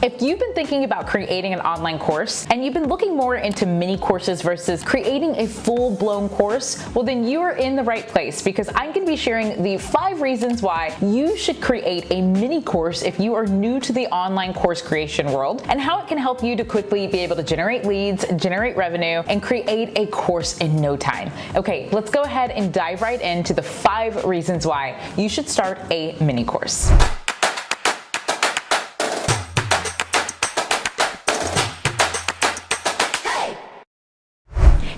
If you've been thinking about creating an online course and you've been looking more into mini courses versus creating a full-blown course, well then you are in the right place, because I'm going to be sharing the 5 reasons why you should create a mini course if you are new to the online course creation world, and how it can help you to quickly be able to generate leads, generate revenue, and create a course in no time. Okay, let's go ahead and dive right into the 5 reasons why you should start a mini course.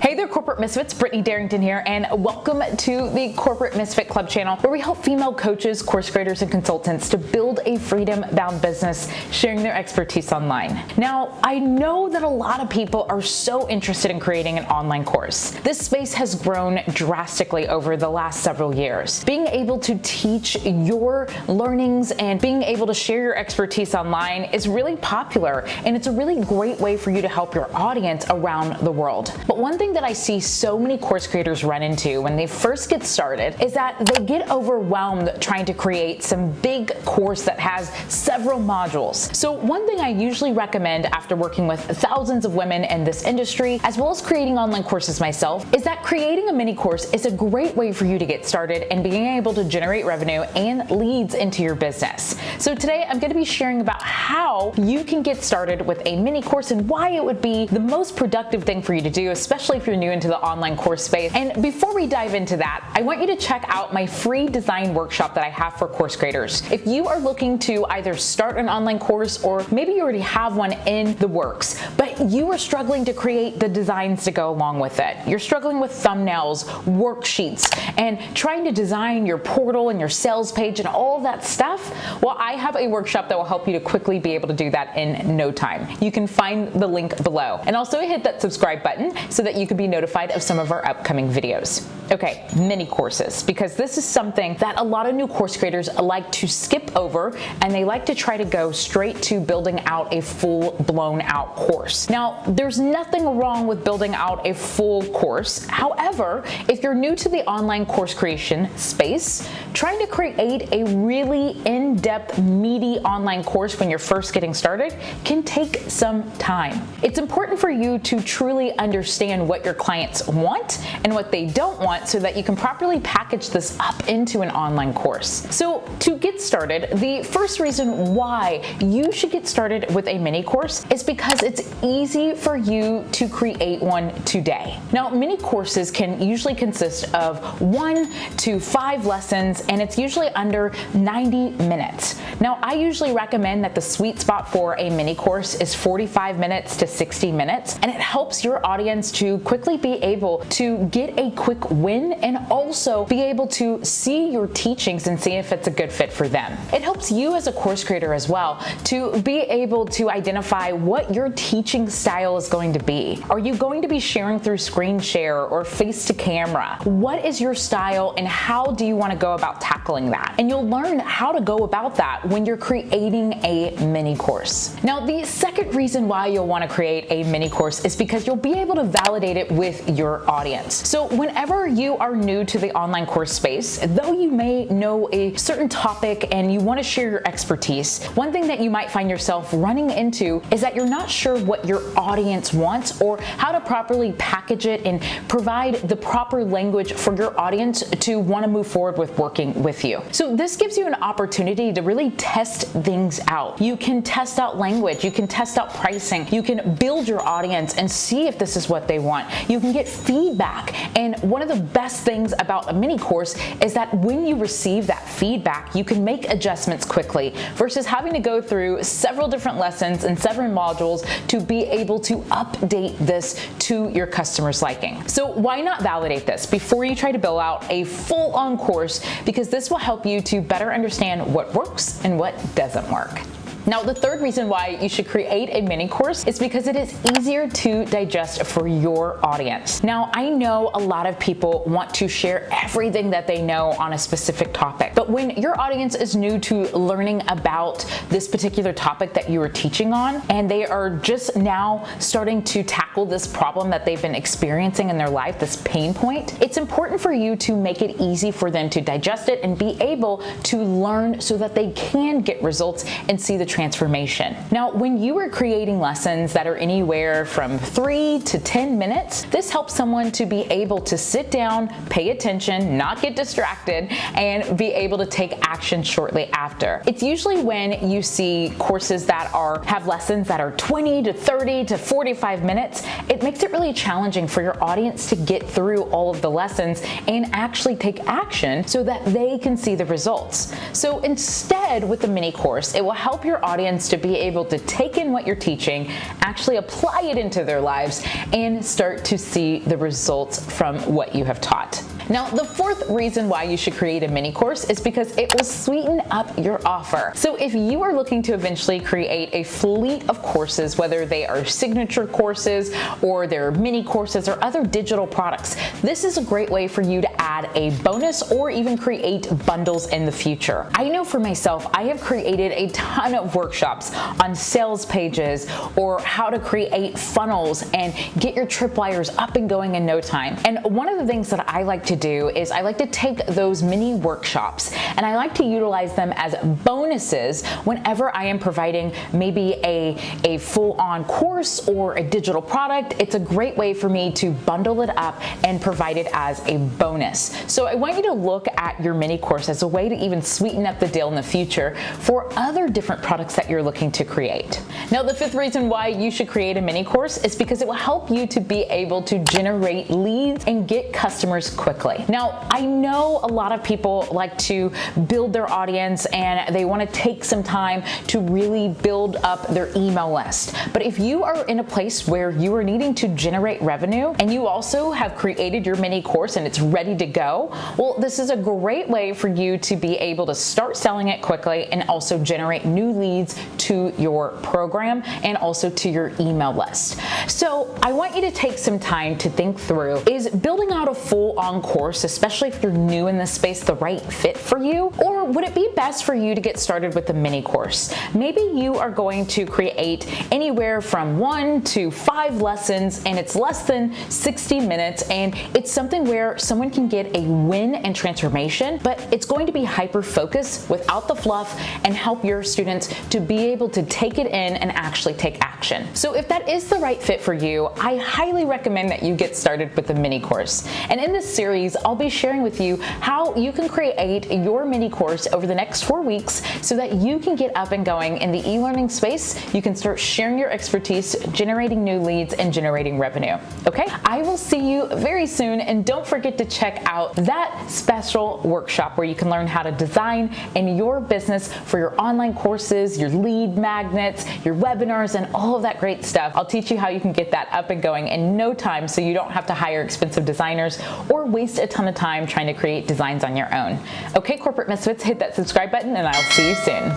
Hey there, Corporate Misfits, Brittany Darrington here, and welcome to the Corporate Misfit Club channel, where we help female coaches, course creators, and consultants to build a freedom-bound business, sharing their expertise online. Now, I know that a lot of people are so interested in creating an online course. This space has grown drastically over the last several years. Being able to teach your learnings and being able to share your expertise online is really popular, and it's a really great way for you to help your audience around the world. But one thing that I see so many course creators run into when they first get started is that they get overwhelmed trying to create some big course that has several modules. So one thing I usually recommend after working with thousands of women in this industry, as well as creating online courses myself, is that creating a mini course is a great way for you to get started and being able to generate revenue and leads into your business. So today I'm going to be sharing about how you can get started with a mini course and why it would be the most productive thing for you to do, especially if you're new into the online course space. And before we dive into that, I want you to check out my free design workshop that I have for course creators. If you are looking to either start an online course, or maybe you already have one in the works, but you are struggling to create the designs to go along with it. You're struggling with thumbnails, worksheets, and trying to design your portal and your sales page and all of that stuff. Well, I have a workshop that will help you to quickly be able to do that in no time. You can find the link below. And also hit that subscribe button so that you can be notified of some of our upcoming videos. Okay, mini courses, because this is something that a lot of new course creators like to skip over, and they like to try to go straight to building out a full blown out course. Now, there's nothing wrong with building out a full course. However, if you're new to the online course creation space, trying to create a really in-depth, meaty online course when you're first getting started can take some time. It's important for you to truly understand what your clients want and what they don't want, so that you can properly package this up into an online course. So to get started, the first reason why you should get started with a mini course is because it's easy for you to create one today. Now, mini courses can usually consist of 1 to 5 lessons, and it's usually under 90 minutes. Now, I usually recommend that the sweet spot for a mini course is 45 minutes to 60 minutes, and it helps your audience to quickly be able to get a quick win and also be able to see your teachings and see if it's a good fit for them. It helps you as a course creator as well to be able to identify what your teaching style is going to be. Are you going to be sharing through screen share or face to camera? What is your style, and how do you want to go about tackling that? And you'll learn how to go about that when you're creating a mini course. Now, the second reason why you'll want to create a mini course is because you'll be able to validate it with your audience. So whenever you are new to the online course space, though you may know a certain topic and you want to share your expertise, one thing that you might find yourself running into is that you're not sure what your audience wants or how to properly package it and provide the proper language for your audience to want to move forward with working with you. So this gives you an opportunity to really test things out. You can test out language, you can test out pricing, you can build your audience and see if this is what they want. You can get feedback, and one of the best things about a mini course is that when you receive that feedback, you can make adjustments quickly versus having to go through several different lessons and several modules to be able to update this to your customer's liking. So why not validate this before you try to build out a full-on course, because this will help you to better understand what works and what doesn't work. Now, the third reason why you should create a mini course is because it is easier to digest for your audience. Now, I know a lot of people want to share everything that they know on a specific topic, but when your audience is new to learning about this particular topic that you are teaching on, and they are just now starting to tackle this problem that they've been experiencing in their life, this pain point, it's important for you to make it easy for them to digest it and be able to learn so that they can get results and see the transformation. Now, when you are creating lessons that are anywhere from 3 to 10 minutes, this helps someone to be able to sit down, pay attention, not get distracted, and be able to take action shortly after. It's usually when you see courses that have lessons that are 20 to 30 to 45 minutes, it makes it really challenging for your audience to get through all of the lessons and actually take action so that they can see the results. So instead, with the mini course, it will help your audience to be able to take in what you're teaching, actually apply it into their lives, and start to see the results from what you have taught. Now, the fourth reason why you should create a mini course is because it will sweeten up your offer. So if you are looking to eventually create a fleet of courses, whether they are signature courses or they're mini courses or other digital products, this is a great way for you to add a bonus or even create bundles in the future. I know for myself, I have created a ton of workshops on sales pages or how to create funnels and get your tripwires up and going in no time. And one of the things that I like to do is I like to take those mini workshops and I like to utilize them as bonuses whenever I am providing maybe a full-on course or a digital product. It's a great way for me to bundle it up and provide it as a bonus. So I want you to look at your mini course as a way to even sweeten up the deal in the future for other different products that you're looking to create. Now, the fifth reason why you should create a mini course is because it will help you to be able to generate leads and get customers quickly. Now, I know a lot of people like to build their audience and they want to take some time to really build up their email list. But if you are in a place where you are needing to generate revenue and you also have created your mini course and it's ready to go, well, this is a great way for you to be able to start selling it quickly and also generate new leads to your program and also to your email list. So I want you to take some time to think through, is building out a full-on course, especially if you're new in this space, the right fit for you? Or would it be best for you to get started with a mini course? Maybe you are going to create anywhere from 1 to 5 lessons and it's less than 60 minutes and it's something where someone can get a win and transformation, but it's going to be hyper-focused without the fluff and help your students to be able to take it in and actually take action. So if that is the right fit for you, I highly recommend that you get started with the mini course. And in this series, I'll be sharing with you how you can create your mini course over the next 4 weeks so that you can get up and going in the e-learning space. You can start sharing your expertise, generating new leads, and generating revenue. Okay? I will see you very soon, and don't forget to check out that special workshop where you can learn how to design in your business for your online courses, your lead magnets, your webinars, and all of that great stuff. I'll teach you how you can get that up and going in no time so you don't have to hire expensive designers or waste a ton of time trying to create designs on your own. Okay, Corporate Misfits, hit that subscribe button and I'll see you soon.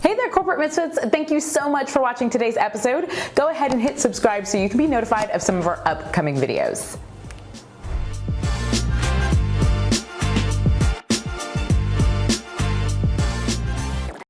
Hey there, Corporate Misfits. Thank you so much for watching today's episode. Go ahead and hit subscribe so you can be notified of some of our upcoming videos.